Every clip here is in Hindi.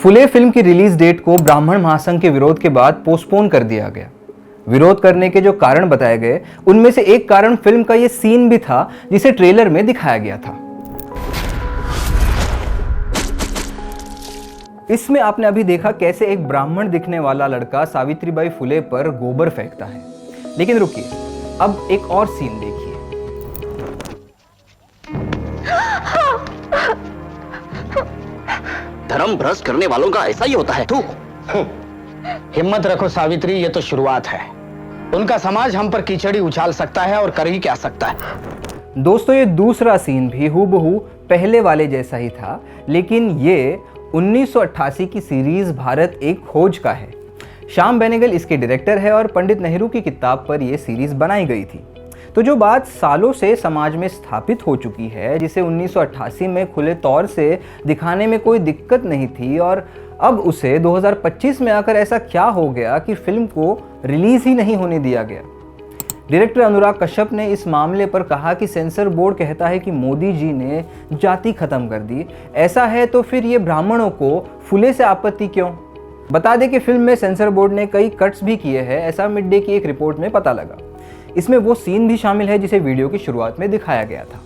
फुले फिल्म की रिलीज डेट को ब्राह्मण महासंघ के विरोध के बाद पोस्टपोन कर दिया गया। विरोध करने के जो कारण बताए गए उनमें से एक कारण फिल्म का यह सीन भी था जिसे ट्रेलर में दिखाया गया था। इसमें आपने अभी देखा कैसे एक ब्राह्मण दिखने वाला लड़का सावित्रीबाई फुले पर गोबर फेंकता है। लेकिन रुकिए, अब एक और सीन देखिए। धर्म भ्रष्ट करने वालों का ऐसा ही होता है। तू हिम्मत रखो सावित्री, ये तो शुरुआत है। उनका समाज हम पर कीचड़ी उछाल सकता है और कर ही क्या सकता है। दोस्तों, ये दूसरा सीन भी हूबहू पहले वाले जैसा ही था, लेकिन ये 1988 की सीरीज भारत एक खोज का है। श्याम बेनेगल इसके डायरेक्टर है और पंडित नेहरू की किताब पर यह सीरीज बनाई गई थी। तो जो बात सालों से समाज में स्थापित हो चुकी है, जिसे 1988 में खुले तौर से दिखाने में कोई दिक्कत नहीं थी, और अब उसे 2025 में आकर ऐसा क्या हो गया कि फिल्म को रिलीज ही नहीं होने दिया गया। डायरेक्टर अनुराग कश्यप ने इस मामले पर कहा कि सेंसर बोर्ड कहता है कि मोदी जी ने जाति खत्म कर दी। ऐसा है तो फिर ये ब्राह्मणों को फुले से आपत्ति क्यों? बता दें कि फिल्म में सेंसर बोर्ड ने कई कट्स भी किए हैं, ऐसा मिड डे की एक रिपोर्ट में पता लगा। इसमें वो सीन भी शामिल है जिसे वीडियो की शुरुआत में दिखाया गया था।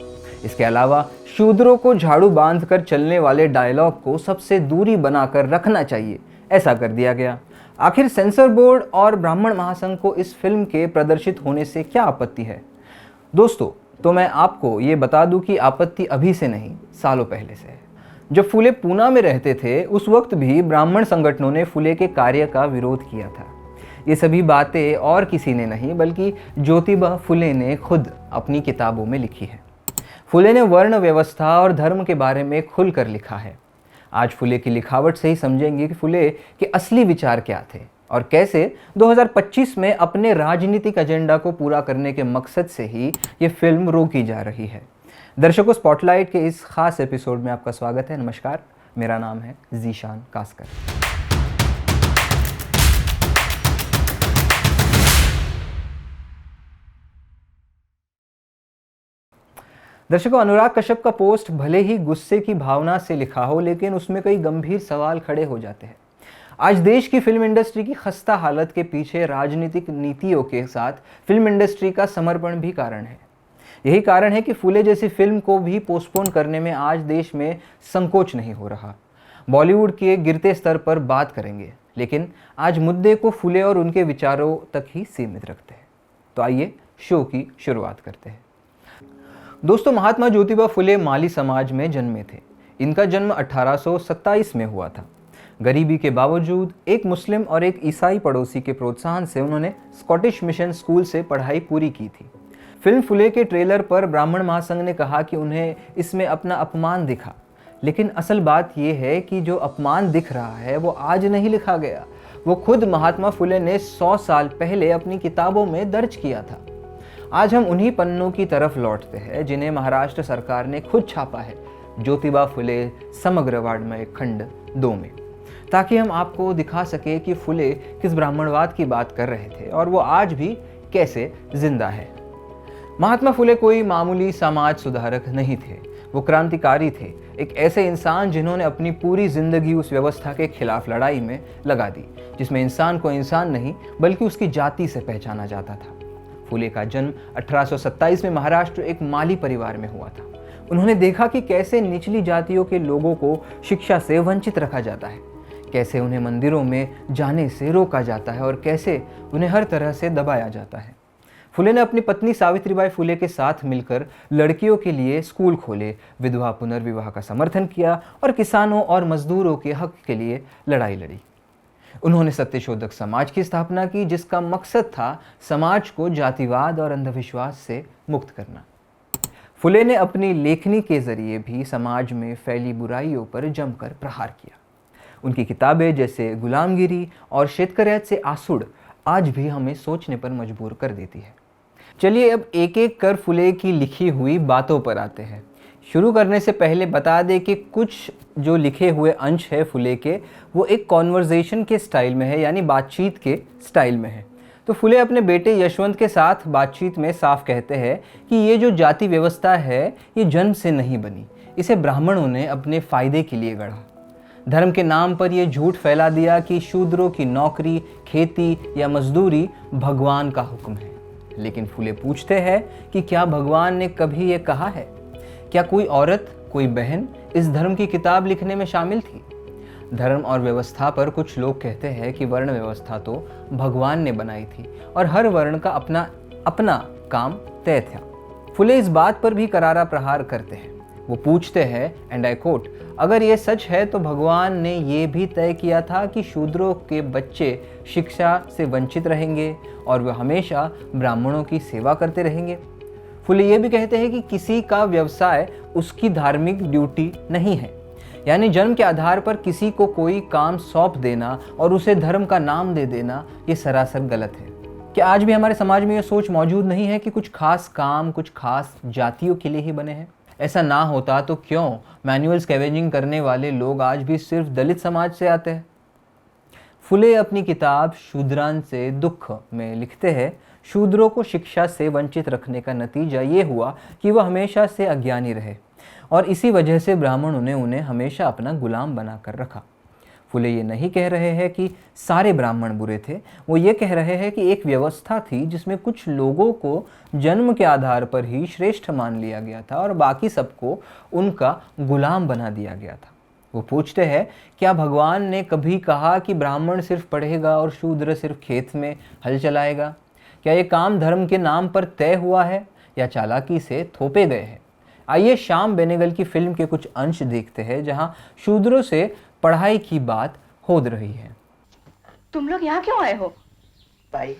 इसके अलावा शूद्रों को झाड़ू बांधकर चलने वाले डायलॉग को सबसे दूरी बनाकर रखना चाहिए, ऐसा कर दिया गया। आखिर सेंसर बोर्ड और ब्राह्मण महासंघ को इस फिल्म के प्रदर्शित होने से क्या आपत्ति है? दोस्तों, तो मैं आपको ये बता दूं कि आपत्ति अभी से नहीं, सालों पहले से है। जब फुले पूना में रहते थे उस वक्त भी ब्राह्मण संगठनों ने फुले के कार्य का विरोध किया था। ये सभी बातें और किसी ने नहीं बल्कि ज्योतिबा फुले ने खुद अपनी किताबों में लिखी है। फुले ने वर्ण व्यवस्था और धर्म के बारे में खुलकर लिखा है। आज फुले की लिखावट से ही समझेंगे कि फुले के असली विचार क्या थे और कैसे 2025 में अपने राजनीतिक एजेंडा को पूरा करने के मकसद से ही ये फिल्म रोकी जा रही है। दर्शकों, स्पॉटलाइट के इस खास एपिसोड में आपका स्वागत है। नमस्कार, मेरा नाम है जीशान कास्कर। दर्शकों, अनुराग कश्यप का पोस्ट भले ही गुस्से की भावना से लिखा हो, लेकिन उसमें कई गंभीर सवाल खड़े हो जाते हैं। आज देश की फिल्म इंडस्ट्री की खस्ता हालत के पीछे राजनीतिक नीतियों के साथ फिल्म इंडस्ट्री का समर्पण भी कारण है। यही कारण है कि फुले जैसी फिल्म को भी पोस्टपोन करने में आज देश में संकोच नहीं हो रहा। बॉलीवुड के गिरते स्तर पर बात करेंगे, लेकिन आज मुद्दे को फुले और उनके विचारों तक ही सीमित रखते हैं। तो आइए शो की शुरुआत करते हैं। दोस्तों, महात्मा ज्योतिबा फुले माली समाज में जन्मे थे। इनका जन्म 1827 में हुआ था। गरीबी के बावजूद एक मुस्लिम और एक ईसाई पड़ोसी के प्रोत्साहन से उन्होंने स्कॉटिश मिशन स्कूल से पढ़ाई पूरी की थी। फिल्म फुले के ट्रेलर पर ब्राह्मण महासंघ ने कहा कि उन्हें इसमें अपना अपमान दिखा, लेकिन असल बात यह है कि जो अपमान दिख रहा है वो आज नहीं लिखा गया, वो खुद महात्मा फुले ने 100 साल पहले अपनी किताबों में दर्ज किया था। आज हम उन्हीं पन्नों की तरफ लौटते हैं जिन्हें महाराष्ट्र सरकार ने खुद छापा है, ज्योतिबा फुले समग्र वाङ्मय खंड 2 में, ताकि हम आपको दिखा सके कि फुले किस ब्राह्मणवाद की बात कर रहे थे और वो आज भी कैसे जिंदा है। महात्मा फुले कोई मामूली समाज सुधारक नहीं थे, वो क्रांतिकारी थे, एक ऐसे इंसान जिन्होंने अपनी पूरी जिंदगी उस व्यवस्था के खिलाफ लड़ाई में लगा दी जिसमें इंसान को इंसान नहीं बल्कि उसकी जाति से पहचाना जाता था। फुले का जन्म 1827 में महाराष्ट्र एक माली परिवार में हुआ था। उन्होंने देखा कि कैसे निचली जातियों के लोगों को शिक्षा से वंचित रखा जाता है, कैसे उन्हें मंदिरों में जाने से रोका जाता है और कैसे उन्हें हर तरह से दबाया जाता है। फुले ने अपनी पत्नी सावित्रीबाई फुले के साथ मिलकर लड़कियों के लिए स्कूल खोले, विधवा पुनर्विवाह का समर्थन किया और किसानों और मजदूरों के हक के लिए लड़ाई लड़ी। उन्होंने सत्यशोधक समाज की स्थापना की, जिसका मकसद था समाज को जातिवाद और अंधविश्वास से मुक्त करना। फुले ने अपनी लेखनी के जरिए भी समाज में फैली बुराइयों पर जमकर प्रहार किया। उनकी किताबें जैसे गुलामगिरी और शेतकऱ्याचे से आसूड आज भी हमें सोचने पर मजबूर कर देती है। चलिए अब एक एक कर फुले की लिखी हुई बातों पर आते हैं। शुरू करने से पहले बता दें कि कुछ जो लिखे हुए अंश है फुले के, वो एक कॉन्वर्जेशन के स्टाइल में है, यानी बातचीत के स्टाइल में है। तो फुले अपने बेटे यशवंत के साथ बातचीत में साफ कहते हैं कि ये जो जाति व्यवस्था है ये जन्म से नहीं बनी, इसे ब्राह्मणों ने अपने फ़ायदे के लिए गढ़ा। धर्म के नाम पर यह झूठ फैला दिया कि शूद्रों की नौकरी, खेती या मजदूरी भगवान का हुक्म है। लेकिन फुले पूछते हैं कि क्या भगवान ने कभी ये कहा है? क्या कोई औरत, कोई बहन इस धर्म की किताब लिखने में शामिल थी? धर्म और व्यवस्था पर कुछ लोग कहते हैं कि वर्ण व्यवस्था तो भगवान ने बनाई थी और हर वर्ण का अपना अपना काम तय था। फुले इस बात पर भी करारा प्रहार करते हैं। वो पूछते हैं, एंड आई कोट, अगर ये सच है तो भगवान ने ये भी तय किया था कि शूद्रों के बच्चे शिक्षा से वंचित रहेंगे और वे हमेशा ब्राह्मणों की सेवा करते रहेंगे। फुले ये भी कहते हैं कि किसी का व्यवसाय उसकी धार्मिक ड्यूटी नहीं है, यानी जन्म के आधार पर किसी को कोई काम सौंप देना और उसे धर्म का नाम दे देना ये सरासर गलत है। क्या आज भी हमारे समाज में ये सोच मौजूद नहीं है कि कुछ खास काम कुछ खास जातियों के लिए ही बने हैं? ऐसा ना होता तो क्यों मैनुअल स्कैवेंजिंग करने वाले लोग आज भी सिर्फ दलित समाज से आते हैं? फुले अपनी किताब शूद्रान से दुख में लिखते हैं, शूद्रों को शिक्षा से वंचित रखने का नतीजा ये हुआ कि वह हमेशा से अज्ञानी रहे और इसी वजह से ब्राह्मणों ने उन्हें हमेशा अपना गुलाम बनाकर रखा। फुले ये नहीं कह रहे हैं कि सारे ब्राह्मण बुरे थे, वो ये कह रहे हैं कि एक व्यवस्था थी जिसमें कुछ लोगों को जन्म के आधार पर ही श्रेष्ठ मान लिया गया था और बाकी सबको उनका गुलाम बना दिया गया था। वो पूछते हैं, क्या भगवान ने कभी कहा कि ब्राह्मण सिर्फ पढ़ेगा और शूद्र सिर्फ खेत में हल चलाएगा? क्या ये काम धर्म के नाम पर तय हुआ है या चालाकी से थोपे गए हैं? आइए श्याम बेनेगल की फिल्म के कुछ अंश देखते हैं जहां शूद्रों से पढ़ाई की बात हो रही है। तुम लोग यहाँ क्यों आए हो? भाई,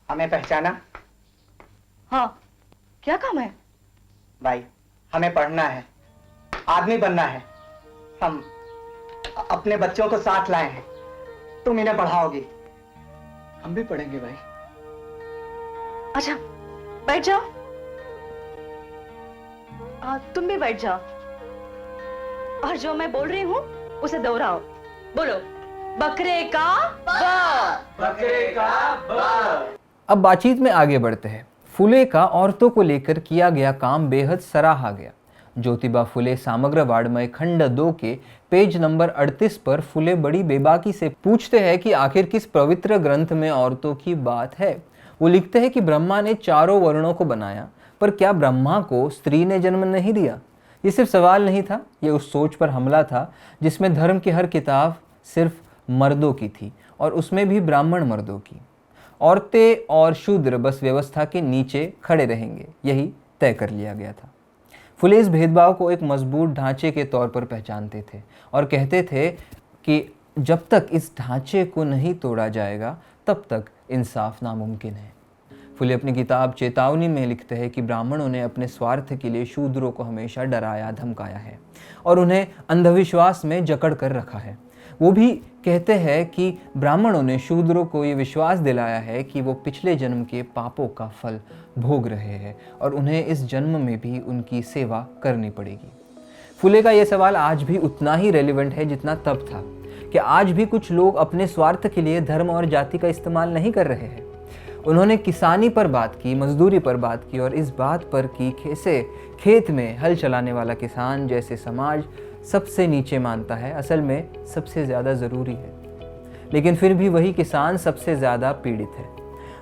हमें पहचाना? हाँ, क्या काम है? भाई, हमें पढ़ना है, आदमी बनना है। हम अपने बच्चों को साथ लाए हैं, तुम इन्हें पढ़ाओगी, हम भी पढ़ेंगे भाई। अच्छा, बैठ जाओ। तुम भी बैठ जाओ और जो मैं बोल रही हूँ उसे दोहराओ। बोलो, बकरे का ब। बकरे का ब। अब बातचीत में आगे बढ़ते हैं। फुले का औरतों को लेकर किया गया काम बेहद सराहा गया। ज्योतिबा फुले समग्र वाङ्मय खंड 2 के पेज नंबर 38 पर फुले बड़ी बेबाकी से पूछते हैं कि आखिर किस पवित्र ग्रंथ में औरतों की बात है। वो लिखते हैं कि ब्रह्मा ने चारों वर्णों को बनाया, पर क्या ब्रह्मा को स्त्री ने जन्म नहीं दिया? ये सिर्फ सवाल नहीं था, ये उस सोच पर हमला था जिसमें धर्म की हर किताब सिर्फ मर्दों की थी और उसमें भी ब्राह्मण मर्दों की। औरतें और शूद्र बस व्यवस्था के नीचे खड़े रहेंगे, यही तय कर लिया गया था। फुले इस भेदभाव को एक मजबूत ढांचे के तौर पर पहचानते थे और कहते थे कि जब तक इस ढांचे को नहीं तोड़ा जाएगा तब तक इंसाफ नामुमकिन है। फुले अपनी किताब चेतावनी में लिखते हैं कि ब्राह्मणों ने अपने स्वार्थ के लिए शूद्रों को हमेशा डराया धमकाया है और उन्हें अंधविश्वास में जकड़ कर रखा है। वो भी कहते हैं कि ब्राह्मणों ने शूद्रों को ये विश्वास दिलाया है कि वो पिछले जन्म के पापों का फल भोग रहे हैं और उन्हें इस जन्म में भी उनकी सेवा करनी पड़ेगी। फुले का ये सवाल आज भी उतना ही रेलिवेंट है जितना तब था कि आज भी कुछ लोग अपने स्वार्थ के लिए धर्म और जाति का इस्तेमाल नहीं कर रहे हैं। उन्होंने किसानी पर बात की, मजदूरी पर बात की और इस बात पर कि कैसे खेत में हल चलाने वाला किसान जैसे समाज सबसे नीचे मानता है, असल में सबसे ज़्यादा ज़रूरी है। लेकिन फिर भी वही किसान सबसे ज़्यादा पीड़ित है।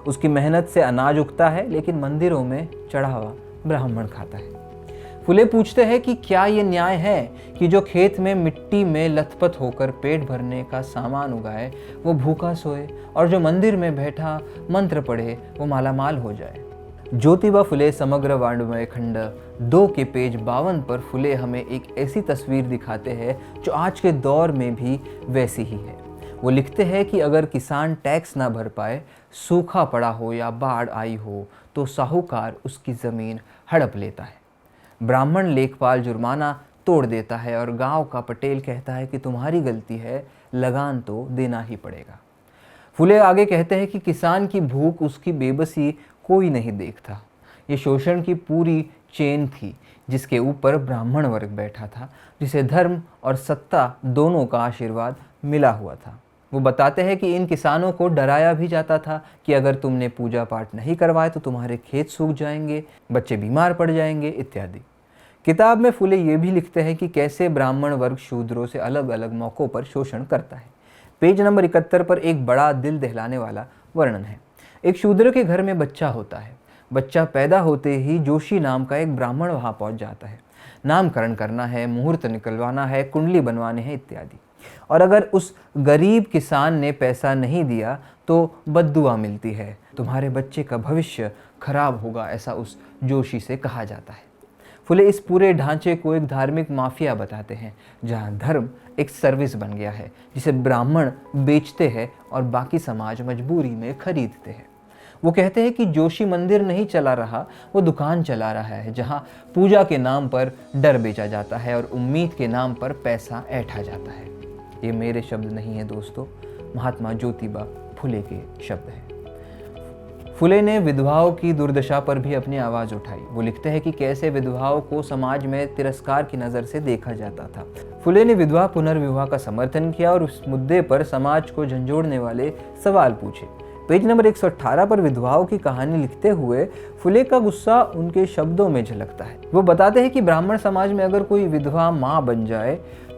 उसकी मेहनत से अनाज उगता है लेकिन मंदिरों में चढ़ावा ब्राह्मण खाता है। फुले पूछते हैं कि क्या ये न्याय है कि जो खेत में मिट्टी में लथपथ होकर पेट भरने का सामान उगाए वो भूखा सोए और जो मंदिर में बैठा मंत्र पढ़े वो मालामाल हो जाए। ज्योतिबा फुले समग्र वाङ्मय खंड 2 के पेज 52 पर फुले हमें एक ऐसी तस्वीर दिखाते हैं जो आज के दौर में भी वैसी ही है। वो लिखते हैं कि अगर किसान टैक्स ना भर पाए, सूखा पड़ा हो या बाढ़ आई हो तो साहूकार उसकी ज़मीन हड़प लेता है। ब्राह्मण लेखपाल जुर्माना तोड़ देता है और गांव का पटेल कहता है कि तुम्हारी गलती है, लगान तो देना ही पड़ेगा। फुले आगे कहते हैं कि किसान की भूख, उसकी बेबसी कोई नहीं देखता। ये शोषण की पूरी चेन थी जिसके ऊपर ब्राह्मण वर्ग बैठा था, जिसे धर्म और सत्ता दोनों का आशीर्वाद मिला हुआ था। वो बताते हैं कि इन किसानों को डराया भी जाता था कि अगर तुमने पूजा पाठ नहीं करवाए तो तुम्हारे खेत सूख जाएंगे, बच्चे बीमार पड़ जाएंगे इत्यादि। किताब में फुले ये भी लिखते हैं कि कैसे ब्राह्मण वर्ग शूद्रों से अलग अलग मौक़ों पर शोषण करता है। पेज नंबर 71 पर एक बड़ा दिल दहलाने वाला वर्णन है। एक शूद्र के घर में बच्चा होता है। बच्चा पैदा होते ही जोशी नाम का एक ब्राह्मण वहाँ पहुँच जाता है। नामकरण करना है, मुहूर्त निकलवाना है, कुंडली बनवाने हैं इत्यादि। और अगर उस गरीब किसान ने पैसा नहीं दिया तो बद्दुआ मिलती है, तुम्हारे बच्चे का भविष्य खराब होगा, ऐसा उस जोशी से कहा जाता है। फुले इस पूरे ढांचे को एक धार्मिक माफिया बताते हैं, जहां धर्म एक सर्विस बन गया है जिसे ब्राह्मण बेचते हैं और बाकी समाज मजबूरी में खरीदते हैं। वो कहते हैं कि जोशी मंदिर नहीं चला रहा, वो दुकान चला रहा है जहां पूजा के नाम पर डर बेचा जाता है और उम्मीद के नाम पर पैसा ऐंठा जाता है। ये मेरे शब्द नहीं है दोस्तों, महात्मा ज्योतिबा फुले के शब्द हैं। फुले ने विधवाओं की दुर्दशा पर भी अपनी आवाज़ उठाई। वो लिखते हैं कि कैसे विधवाओं को समाज में तिरस्कार की नज़र से देखा जाता था। फुले ने विधवा पुनर्विवाह का समर्थन किया और उस मुद्दे पर समाज को झंझोड़ने वाले सवाल पूछे। पेज नंबर 118 पर विधवाओं की कहानी लिखते हुए फुले का गुस्सा उनके शब्दों में झलकता है। वो बताते हैं कि ब्राह्मण समाज में अगर कोई विधवा माँ बन जाए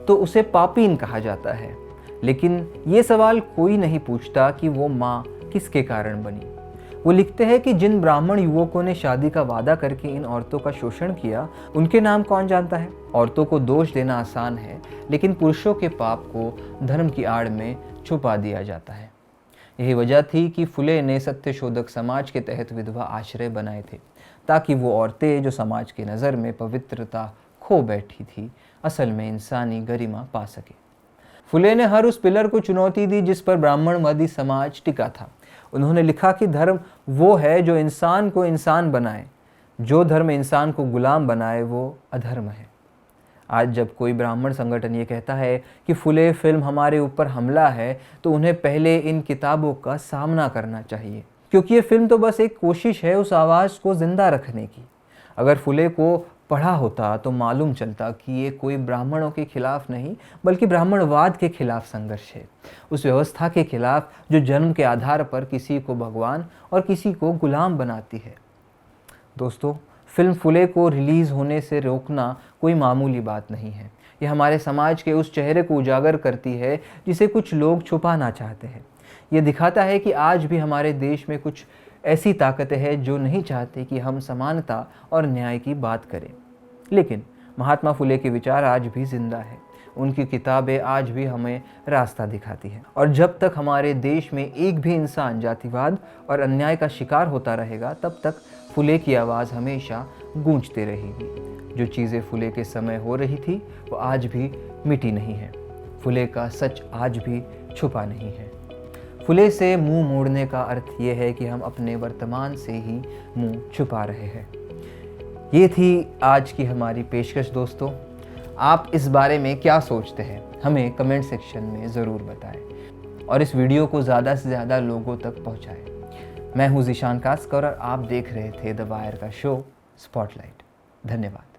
तो उसे पापीन कहा जाता है, लेकिन ये सवाल कोई नहीं पूछता कि वो माँ किसके कारण बनी। वो लिखते हैं कि जिन ब्राह्मण युवकों ने शादी का वादा करके इन औरतों का शोषण किया, उनके नाम कौन जानता है। औरतों को दोष देना आसान है, लेकिन पुरुषों के पाप को धर्म की आड़ में छुपा दिया जाता है। यही वजह थी कि फुले ने सत्यशोधक समाज के तहत विधवा आश्रय बनाए थे, ताकि वो औरतें जो समाज की नज़र में पवित्रता खो बैठी थी, असल में इंसानी गरिमा पा सके। फुले ने हर उस पिलर को चुनौती दी जिस पर ब्राह्मणवादी समाज टिका था। उन्होंने लिखा कि धर्म वो है जो इंसान को इंसान बनाए, जो धर्म इंसान को गुलाम बनाए वो अधर्म है। आज जब कोई ब्राह्मण संगठन ये कहता है कि फुले फिल्म हमारे ऊपर हमला है, तो उन्हें पहले इन किताबों का सामना करना चाहिए, क्योंकि ये फिल्म तो बस एक कोशिश है उस आवाज़ को जिंदा रखने की। अगर फुले को पढ़ा होता तो मालूम चलता कि ये कोई ब्राह्मणों के खिलाफ नहीं, बल्कि ब्राह्मणवाद के खिलाफ संघर्ष है, उस व्यवस्था के खिलाफ जो जन्म के आधार पर किसी को भगवान और किसी को गुलाम बनाती है। दोस्तों, फिल्म फुले को रिलीज़ होने से रोकना कोई मामूली बात नहीं है। यह हमारे समाज के उस चेहरे को उजागर करती है जिसे कुछ लोग छुपाना चाहते हैं। ये दिखाता है कि आज भी हमारे देश में कुछ ऐसी ताकतें हैं जो नहीं चाहते कि हम समानता और न्याय की बात करें। लेकिन महात्मा फुले के विचार आज भी जिंदा है, उनकी किताबें आज भी हमें रास्ता दिखाती हैं। और जब तक हमारे देश में एक भी इंसान जातिवाद और अन्याय का शिकार होता रहेगा, तब तक फुले की आवाज़ हमेशा गूंजती रहेगी। जो चीज़ें फुले के समय हो रही थी वो आज भी मिटी नहीं है। फुले का सच आज भी छुपा नहीं है। फुले से मुंह मोड़ने का अर्थ ये है कि हम अपने वर्तमान से ही मुंह छुपा रहे हैं। ये थी आज की हमारी पेशकश दोस्तों। आप इस बारे में क्या सोचते हैं, हमें कमेंट सेक्शन में ज़रूर बताएं और इस वीडियो को ज़्यादा से ज़्यादा लोगों तक पहुंचाएं। मैं हूं ज़ीशान कास्कर और आप देख रहे थे द वायर का शो स्पॉटलाइट। धन्यवाद।